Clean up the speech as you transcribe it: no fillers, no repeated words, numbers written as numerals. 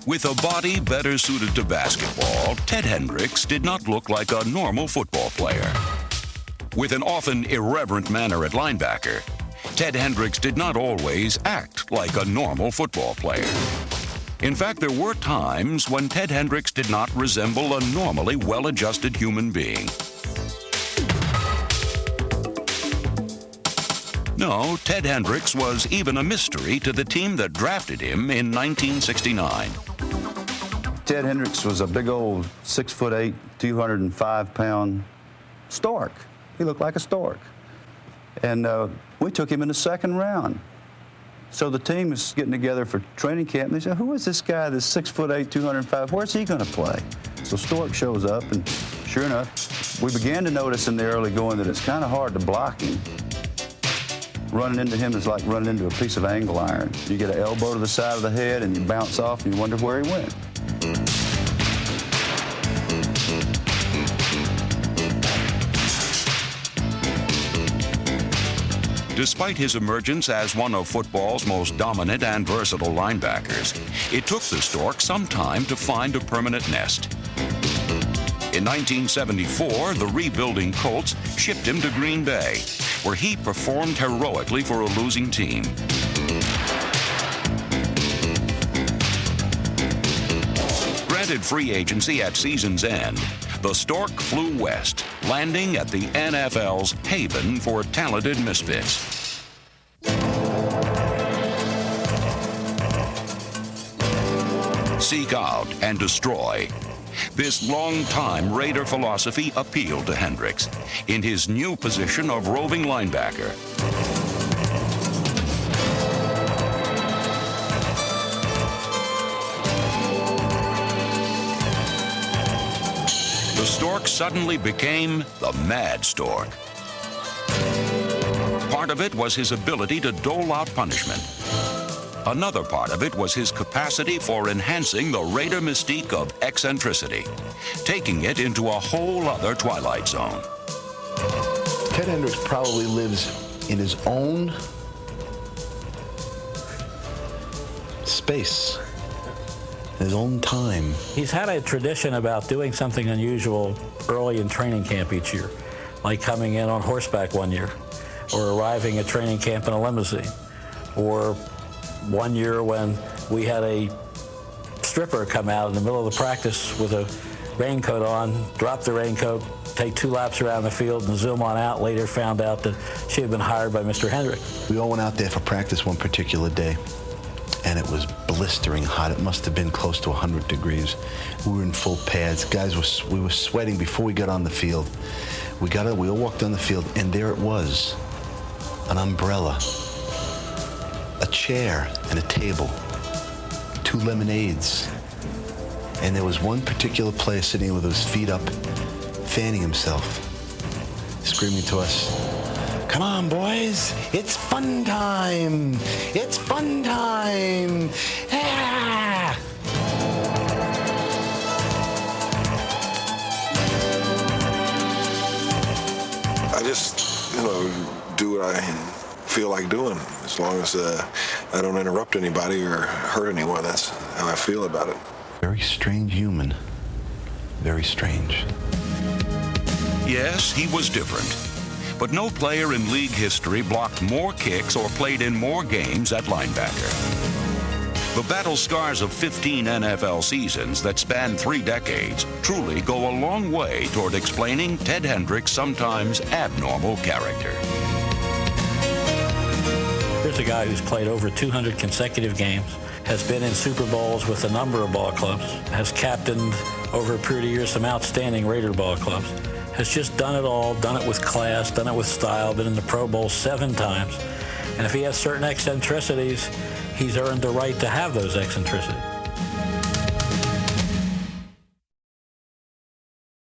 With a body better suited to basketball, Ted Hendricks did not look like a normal football player. With an often irreverent manner at linebacker, Ted Hendricks did not always act like a normal football player. In fact, there were times when Ted Hendricks did not resemble a normally well-adjusted human being. No, Ted Hendricks was even a mystery to the team that drafted him in 1969. Ted Hendricks was a big old 6'8", 205-pound stork. He looked like a stork. And we took him in the second round. So the team was getting together for training camp, and they said, who is this guy that's 6'8", 205? Where's he going to play? So Stork shows up, and sure enough, we began to notice in the early going that it's kind of hard to block him. Running into him is like running into a piece of angle iron. You get an elbow to the side of the head, and you bounce off, and you wonder where he went. Despite his emergence as one of football's most dominant and versatile linebackers, it took the Stork some time to find a permanent nest. In 1974, the rebuilding Colts shipped him to Green Bay, where he performed heroically for a losing team. Granted free agency at season's end, the Stork flew west, landing at the NFL's haven for talented misfits. Seek out and destroy. This long-time Raider philosophy appealed to Hendricks in his new position of roving linebacker. The Stork suddenly became the Mad Stork. Part of it was his ability to dole out punishment. Another part of it was his capacity for enhancing the Raider mystique of eccentricity, taking it into a whole other twilight zone. Ted Hendricks probably lives in his own space, his own time. He's had a tradition about doing something unusual early in training camp each year, like coming in on horseback one year, or arriving at training camp in a limousine, or one year when we had a stripper come out in the middle of the practice with a raincoat on, drop the raincoat, take 2 laps around the field and zoom on out. Later found out that she had been hired by Mr. Hendricks. We all went out there for practice one particular day, and it was blistering hot. It must have been close to 100 degrees. We were in full pads. Guys, we were sweating before we got on the field. We all walked on the field, and there it was, an umbrella, a chair and a table, 2 lemonades. And there was one particular player sitting with his feet up, fanning himself, screaming to us, "Come on, boys, it's fun time! It's fun time! Ah!" I just, do what I feel like doing, as long as I don't interrupt anybody or hurt anyone. That's how I feel about it. Very strange human. Very strange. Yes, he was different, but no player in league history blocked more kicks or played in more games at linebacker. The battle scars of 15 NFL seasons that span 3 decades truly go a long way toward explaining Ted Hendricks' sometimes abnormal character. Here's a guy who's played over 200 consecutive games, has been in Super Bowls with a number of ball clubs, has captained over a period of years some outstanding Raider ball clubs, has just done it all, done it with class, done it with style, been in the Pro Bowl 7 times. And if he has certain eccentricities, he's earned the right to have those eccentricities.